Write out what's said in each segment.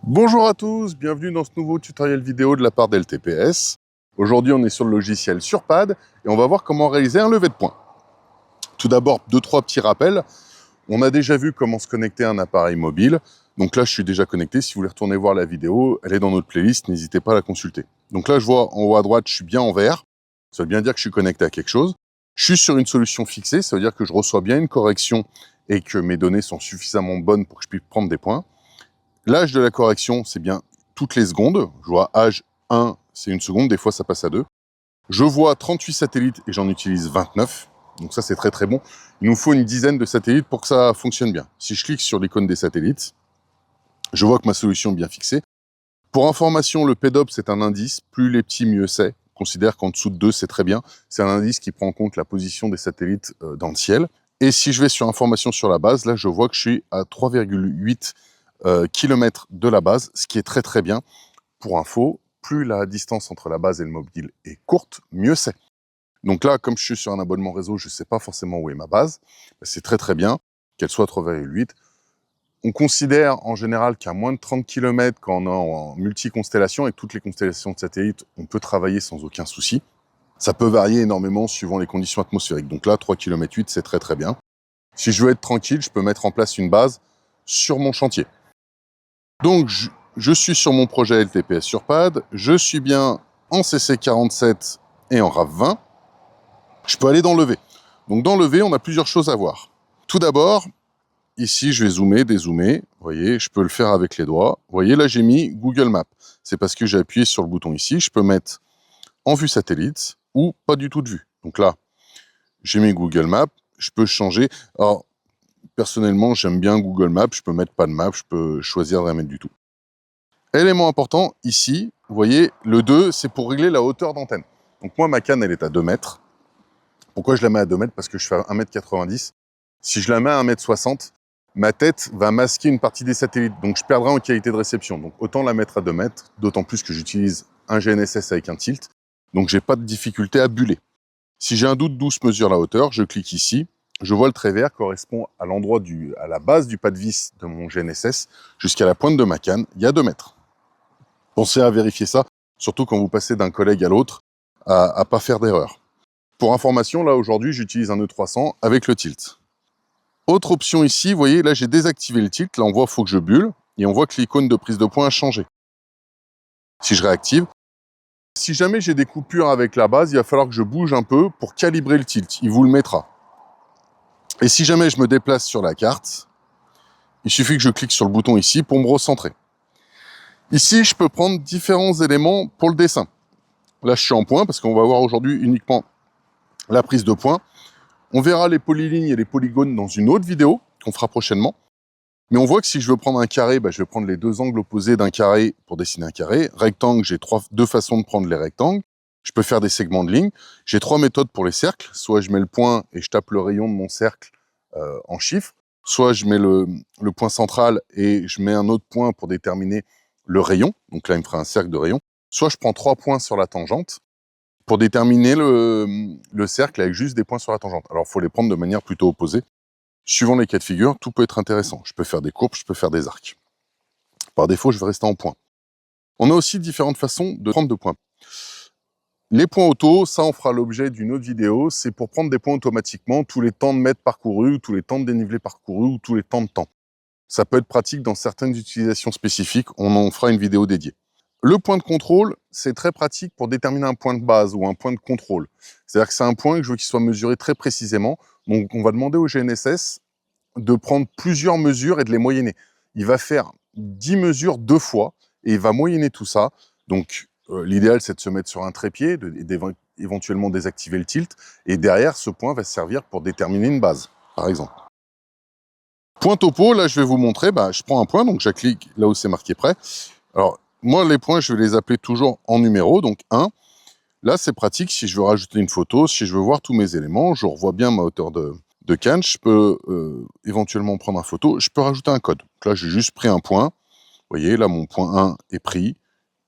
Bonjour à tous, bienvenue dans ce nouveau tutoriel vidéo de la part d'LTPS. Aujourd'hui, on est sur le logiciel Surpad et on va voir comment réaliser un lever de points. Tout d'abord, 2-3 petits rappels. On a déjà vu comment se connecter à un appareil mobile. Donc là, je suis déjà connecté. Si vous voulez retourner voir la vidéo, elle est dans notre playlist, n'hésitez pas à la consulter. Donc là, je vois en haut à droite, je suis bien en vert. Ça veut bien dire que je suis connecté à quelque chose. Je suis sur une solution fixée, ça veut dire que je reçois bien une correction et que mes données sont suffisamment bonnes pour que je puisse prendre des points. L'âge de la correction, c'est bien toutes les secondes. Je vois âge 1, c'est une seconde, des fois ça passe à 2. Je vois 38 satellites et j'en utilise 29. Donc ça, c'est très très bon. Il nous faut une dizaine de satellites pour que ça fonctionne bien. Si je clique sur l'icône des satellites, je vois que ma solution est bien fixée. Pour information, le PEDOP, c'est un indice. Plus les petits, mieux c'est. On considère qu'en dessous de 2, c'est très bien. C'est un indice qui prend en compte la position des satellites dans le ciel. Et si je vais sur information sur la base, là, je vois que je suis à 3,8 km de la base, ce qui est très très bien. Pour info, plus la distance entre la base et le mobile est courte, mieux c'est. Donc là, comme je suis sur un abonnement réseau, je ne sais pas forcément où est ma base. C'est très très bien qu'elle soit 3,8. On considère en général qu'à moins de 30 km, quand on est en multi-constellation, et toutes les constellations de satellites, on peut travailler sans aucun souci. Ça peut varier énormément suivant les conditions atmosphériques. Donc là, 3,8 km, c'est très très bien. Si je veux être tranquille, je peux mettre en place une base sur mon chantier. Donc, je suis sur mon projet LTPS Surpad, je suis bien en CC47 et en RAV20. Je peux aller dans lever. Donc, dans lever, on a plusieurs choses à voir. Tout d'abord, ici, je vais zoomer, dézoomer. Vous voyez, je peux le faire avec les doigts. Vous voyez, là, j'ai mis Google Maps. C'est parce que j'ai appuyé sur le bouton ici. Je peux mettre en vue satellite ou pas du tout de vue. Donc là, j'ai mis Google Maps. Je peux changer. Alors, personnellement, j'aime bien Google Maps. Je peux mettre pas de map. Je peux choisir de la mettre du tout. Élément important, ici, vous voyez, le 2, c'est pour régler la hauteur d'antenne. Donc moi, ma canne, elle est à 2 mètres. Pourquoi je la mets à 2 mètres? Parce que je fais 1,90 m. Si je la mets à 1,60 m, ma tête va masquer une partie des satellites. Donc je perdrai en qualité de réception. Donc autant la mettre à 2 mètres, d'autant plus que j'utilise un GNSS avec un tilt. Donc j'ai pas de difficulté à buller. Si j'ai un doute d'où se mesure la hauteur, je clique ici. Je vois le trait vert correspond à l'endroit à la base du pas de vis de mon GNSS jusqu'à la pointe de ma canne. Il y a 2 mètres. Pensez à vérifier ça, surtout quand vous passez d'un collègue à l'autre, à pas faire d'erreur. Pour information, là aujourd'hui, j'utilise un E300 avec le tilt. Autre option ici, vous voyez, là j'ai désactivé le tilt, là on voit qu'il faut que je bulle, et on voit que l'icône de prise de points a changé. Si je réactive, si jamais j'ai des coupures avec la base, il va falloir que je bouge un peu pour calibrer le tilt, il vous le mettra. Et si jamais je me déplace sur la carte, il suffit que je clique sur le bouton ici pour me recentrer. Ici, je peux prendre différents éléments pour le dessin. Là, je suis en point parce qu'on va voir aujourd'hui uniquement la prise de points. On verra les polylignes et les polygones dans une autre vidéo qu'on fera prochainement. Mais on voit que si je veux prendre un carré, je vais prendre les deux angles opposés d'un carré pour dessiner un carré. Rectangle, j'ai deux façons de prendre les rectangles. Je peux faire des segments de ligne. J'ai 3 méthodes pour les cercles. Soit je mets le point et je tape le rayon de mon cercle en chiffres. Soit je mets le point central et je mets un autre point pour déterminer le rayon. Donc là, il me fera un cercle de rayon. Soit je prends 3 points sur la tangente pour déterminer le cercle avec juste des points sur la tangente. Alors, il faut les prendre de manière plutôt opposée. Suivant les cas de figure, tout peut être intéressant. Je peux faire des courbes, je peux faire des arcs. Par défaut, je vais rester en point. On a aussi différentes façons de prendre de points. Les points auto, ça, on fera l'objet d'une autre vidéo. C'est pour prendre des points automatiquement, tous les temps de mètres parcourus, tous les temps de dénivelé parcourus, ou tous les temps de temps. Ça peut être pratique dans certaines utilisations spécifiques. On en fera une vidéo dédiée. Le point de contrôle, c'est très pratique pour déterminer un point de base ou un point de contrôle. C'est-à-dire que c'est un point que je veux qu'il soit mesuré très précisément. Donc, on va demander au GNSS de prendre plusieurs mesures et de les moyenner. Il va faire 10 mesures 2 fois et il va moyenner tout ça. Donc, l'idéal, c'est de se mettre sur un trépied, d'éventuellement désactiver le tilt. Et derrière, ce point va servir pour déterminer une base, par exemple. Point topo, là, je vais vous montrer. Je prends un point, donc je clique là où c'est marqué prêt. Alors, moi, les points, je vais les appeler toujours en numéro, donc 1. Là, c'est pratique si je veux rajouter une photo, si je veux voir tous mes éléments, je revois bien ma hauteur de canne, je peux éventuellement prendre une photo, je peux rajouter un code. Donc là, j'ai juste pris un point. Vous voyez, là, mon point 1 est pris,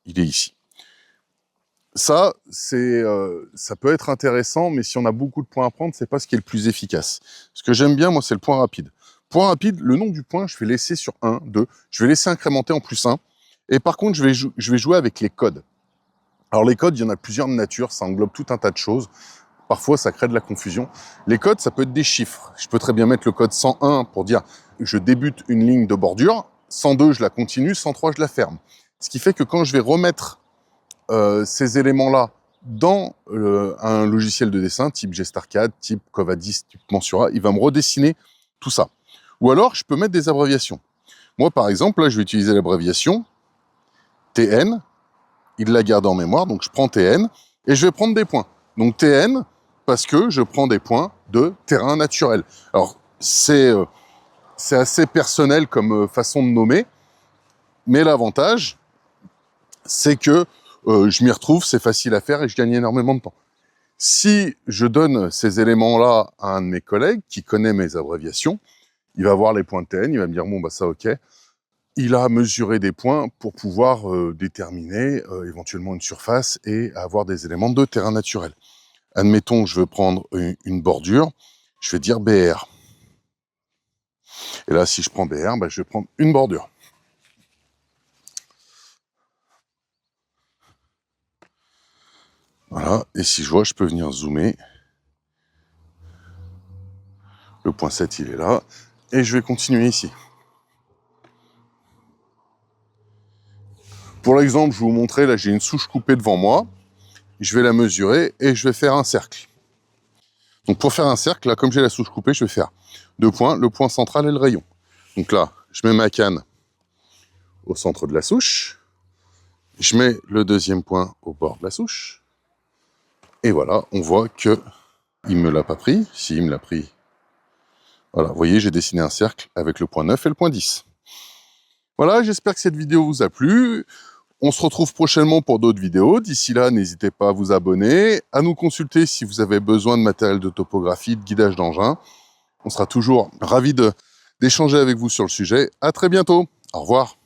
il est ici. Ça, ça peut être intéressant, mais si on a beaucoup de points à prendre, c'est pas ce qui est le plus efficace. Ce que j'aime bien, moi, c'est le point rapide. Point rapide, le nom du point, je vais laisser sur 1, 2. Je vais laisser incrémenter en +1. Et par contre, je vais jouer avec les codes. Alors les codes, il y en a plusieurs de nature, ça englobe tout un tas de choses. Parfois, ça crée de la confusion. Les codes, ça peut être des chiffres. Je peux très bien mettre le code 101 pour dire je débute une ligne de bordure, 102, je la continue, 103, je la ferme. Ce qui fait que quand je vais remettre ces éléments-là dans un logiciel de dessin, type GStarCAD, type Covadis, type Mensura, il va me redessiner tout ça. Ou alors, je peux mettre des abréviations. Moi, par exemple, là, je vais utiliser l'abréviation TN. Il la garde en mémoire, donc je prends TN et je vais prendre des points. Donc TN, parce que je prends des points de terrain naturel. Alors, c'est assez personnel comme façon de nommer, mais l'avantage, c'est que je m'y retrouve, c'est facile à faire et je gagne énormément de temps. Si je donne ces éléments-là à un de mes collègues qui connaît mes abréviations, il va voir les points de TN, il va me dire « bon, bah ça, ok ». Il a mesuré des points pour pouvoir déterminer éventuellement une surface et avoir des éléments de terrain naturel. Admettons que je veux prendre une bordure, je vais dire BR. Et là, si je prends BR, bah, je vais prendre une bordure. Voilà, et si je vois, je peux venir zoomer. Le point 7, il est là. Et je vais continuer ici. Pour l'exemple, je vais vous montrer, là j'ai une souche coupée devant moi. Je vais la mesurer et je vais faire un cercle. Donc pour faire un cercle, là comme j'ai la souche coupée, je vais faire 2 points, le point central et le rayon. Donc là, je mets ma canne au centre de la souche. Je mets le deuxième point au bord de la souche. Et voilà, on voit que il me l'a pas pris. Si, il me l'a pris. Voilà, vous voyez, j'ai dessiné un cercle avec le point 9 et le point 10. Voilà, j'espère que cette vidéo vous a plu. On se retrouve prochainement pour d'autres vidéos. D'ici là, n'hésitez pas à vous abonner, à nous consulter si vous avez besoin de matériel de topographie, de guidage d'engin. On sera toujours ravis d'échanger avec vous sur le sujet. À très bientôt. Au revoir.